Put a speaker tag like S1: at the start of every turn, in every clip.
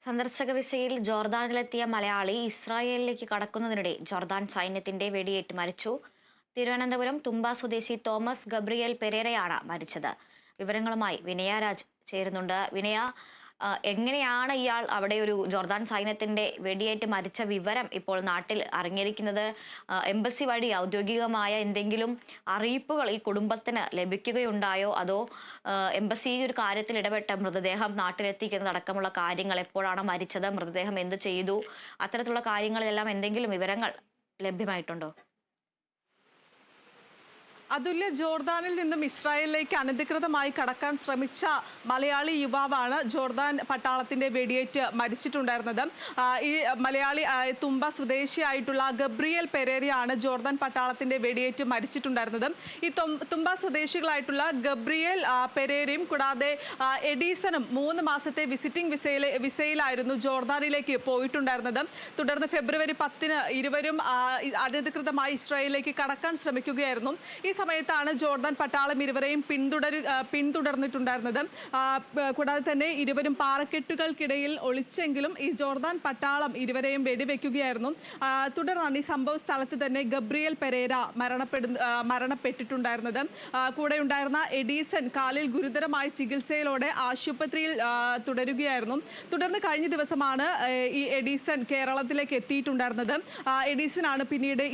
S1: സന്ദർശക വിസയിൽ ജോർദാനിലെത്തിയ മലയാളി ഇസ്രായേലിലേക്ക് കടക്കുന്നതിനിടെ ജോർദാൻ സൈന്യത്തിന്റെ വെടിയേറ്റ് മരിച്ചു. തിരുവനന്തപുരം തുമ്പ സ്വദേശി തോമസ് ഗബ്രിയേൽ പെരേരയാണ് മരിച്ചത്. വിവരങ്ങളുമായി വിനയ രാജ് ചേരുന്നുണ്ട്. വിനയ, എങ്ങനെയാണ് ഇയാൾ അവിടെ ഒരു ജോർദാൻ സൈന്യത്തിന്റെ വെടിയേറ്റ് മരിച്ച വിവരം ഇപ്പോൾ നാട്ടിൽ അറിഞ്ഞിരിക്കുന്നത്? എംബസി വഴി ഔദ്യോഗികമായ എന്തെങ്കിലും അറിയിപ്പുകൾ ഈ കുടുംബത്തിന് ലഭിക്കുകയുണ്ടായോ? അതോ എംബസി ഒരു കാര്യത്തിൽ ഇടപെട്ട് മൃതദേഹം നാട്ടിലെത്തിക്കുന്നത് അടക്കമുള്ള കാര്യങ്ങൾ, എപ്പോഴാണ് മരിച്ചത്, മൃതദേഹം എന്ത് ചെയ്തു, അത്തരത്തിലുള്ള കാര്യങ്ങളിലെല്ലാം എന്തെങ്കിലും വിവരങ്ങൾ ലഭ്യമായിട്ടുണ്ടോ?
S2: അതുല്യ, ജോർദാനിൽ നിന്നും ഇസ്രായേലിലേക്ക് അനധികൃതമായി കടക്കാൻ ശ്രമിച്ച മലയാളി യുവാവാണ് ജോർദാൻ പട്ടാളത്തിന്റെ വെടിയേറ്റ് മരിച്ചിട്ടുണ്ടായിരുന്നത്. ഈ മലയാളി തുമ്പ സ്വദേശിയായിട്ടുള്ള ഗബ്രിയേൽ പെരേരയാണ് ജോർദാൻ പട്ടാളത്തിന്റെ വെടിയേറ്റ് മരിച്ചിട്ടുണ്ടായിരുന്നത്. ഈ തുമ്പ സ്വദേശികളായിട്ടുള്ള ഗബ്രിയേൽ പെരേരയും കൂടാതെ എഡീസണും 3 മാസത്തെ വിസിറ്റിംഗ് വിസയിലായിരുന്നു ജോർദാനിലേക്ക് പോയിട്ടുണ്ടായിരുന്നത്. തുടർന്ന് ഫെബ്രുവരി 10-ന് ഇരുവരും അനധികൃതമായി ഇസ്രായേലിലേക്ക് കടക്കാൻ ശ്രമിക്കുകയായിരുന്നു. ഈ സമയത്താണ് ജോർദാൻ പട്ടാളം ഇരുവരെയും പിന്തുടർന്നിട്ടുണ്ടായിരുന്നത്. കൂടാതെ തന്നെ ഇരുവരും പാറക്കെട്ടുകൾക്കിടയിൽ ഒളിച്ചെങ്കിലും ഈ ജോർദാൻ പട്ടാളം ഇരുവരെയും വെടിവെക്കുകയായിരുന്നു. തുടർന്നാണ് ഈ സംഭവ സ്ഥലത്ത് തന്നെ ഗബ്രിയേൽ പെരേര മരണപ്പെട്ടിട്ടുണ്ടായിരുന്നത്. കൂടെ ഉണ്ടായിരുന്ന എഡീസൺ കാലിൽ ഗുരുതരമായ ചികിത്സയിലൂടെ ആശുപത്രിയിൽ തുടരുകയായിരുന്നു. തുടർന്ന് കഴിഞ്ഞ ദിവസമാണ് ഈ എഡീസൺ കേരളത്തിലേക്ക് എത്തിയിട്ടുണ്ടായിരുന്നത്. എഡീസൺ ആണ് പിന്നീട്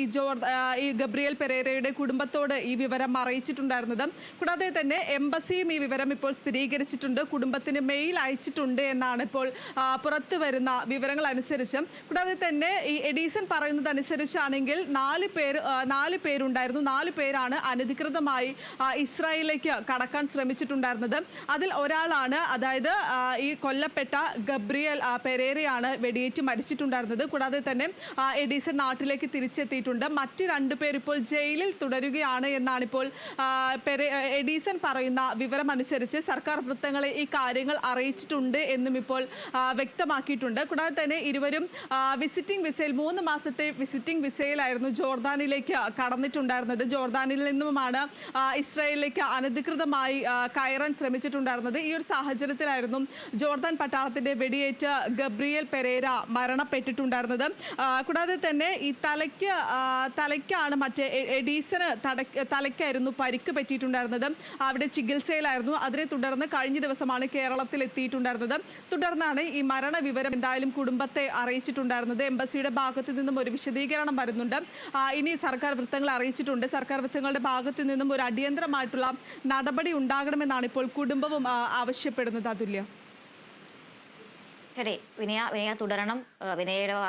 S2: ഈ ഗബ്രിയേൽ പെരേരയുടെ കുടുംബത്തോട് ഈ വിവരം അറിയിച്ചിട്ടുണ്ടായിരുന്നത്. കൂടാതെ തന്നെ എംബസിയും ഈ വിവരം ഇപ്പോൾ സ്ഥിരീകരിച്ചിട്ടുണ്ട്. കുടുംബത്തിന് മെയിൽ അയച്ചിട്ടുണ്ട് എന്നാണ് ഇപ്പോൾ പുറത്തു വരുന്ന വിവരങ്ങൾ അനുസരിച്ച്. കൂടാതെ തന്നെ ഈ എഡീസൺ പറയുന്നത് അനുസരിച്ചാണെങ്കിൽ 4 പേരുണ്ടായിരുന്നു. 4 പേരാണ് അനധികൃതമായി ഇസ്രായേലിലേക്ക് കടക്കാൻ ശ്രമിച്ചിട്ടുണ്ടായിരുന്നത്. അതിൽ ഒരാളാണ്, അതായത് ഈ കൊല്ലപ്പെട്ട ഗബ്രിയേൽ പെരേരയാണ് വെടിയേറ്റ് മരിച്ചിട്ടുണ്ടായിരുന്നത്. കൂടാതെ തന്നെ എഡീസൺ നാട്ടിലേക്ക് തിരിച്ചെത്തിയിട്ടുണ്ട്. മറ്റ് 2 പേർ ഇപ്പോൾ ജയിലിൽ തുടരുകയാണ് എന്നാണ് ഇപ്പോൾ എഡീസൺ പറയുന്ന വിവരം അനുസരിച്ച് സർക്കാർ വൃത്തങ്ങളെ ഈ കാര്യങ്ങൾ അറിയിച്ചിട്ടുണ്ട് എന്നും ഇപ്പോൾ വ്യക്തമാക്കിയിട്ടുണ്ട്. കൂടാതെ തന്നെ ഇരുവരും വിസിറ്റിംഗ് വിസയിൽ 3 മാസത്തെ വിസിറ്റിംഗ് വിസയിലായിരുന്നു ജോർദാനിലേക്ക് കടന്നിട്ടുണ്ടായിരുന്നത്. ജോർദാനിൽ നിന്നുമാണ് ഇസ്രായേലിലേക്ക് അനധികൃതമായി കയറാൻ ശ്രമിച്ചിട്ടുണ്ടായിരുന്നത്. ഈ ഒരു സാഹചര്യത്തിലായിരുന്നു ജോർദാൻ പട്ടാളത്തിന്റെ വെടിയേറ്റ് ഗബ്രിയേൽ പെരേര മരണപ്പെട്ടിട്ടുണ്ടായിരുന്നത്. കൂടാതെ തന്നെ ഈ തലയ്ക്കാണ് മറ്റേ എഡീസന് തലയ്ക്കായിരുന്നു പരിക്ക് പറ്റിയിട്ടുണ്ടായിരുന്നത്. അവിടെ ചികിത്സയിലായിരുന്നു. അതിനെ തുടർന്ന് കഴിഞ്ഞ ദിവസമാണ് കേരളത്തിൽ എത്തിയിട്ടുണ്ടായിരുന്നത്. തുടർന്നാണ് ഈ മരണവിവരം എന്തായാലും കുടുംബത്തെ അറിയിച്ചിട്ടുണ്ടായിരുന്നത്. എംബസിയുടെ ഭാഗത്തു നിന്നും ഒരു വിശദീകരണം വരുന്നുണ്ട്. ഇനി സർക്കാർ വൃത്തങ്ങളെ അറിയിച്ചിട്ടുണ്ട്. സർക്കാർ വൃത്തങ്ങളുടെ ഭാഗത്തു നിന്നും ഒരു അടിയന്തരമായിട്ടുള്ള നടപടി ഉണ്ടാകണമെന്നാണ് ഇപ്പോൾ കുടുംബവും ആവശ്യപ്പെടുന്നത്. അതുല്യ.
S1: ശരി വിനയ, തുടരണം. വിനയയുടെ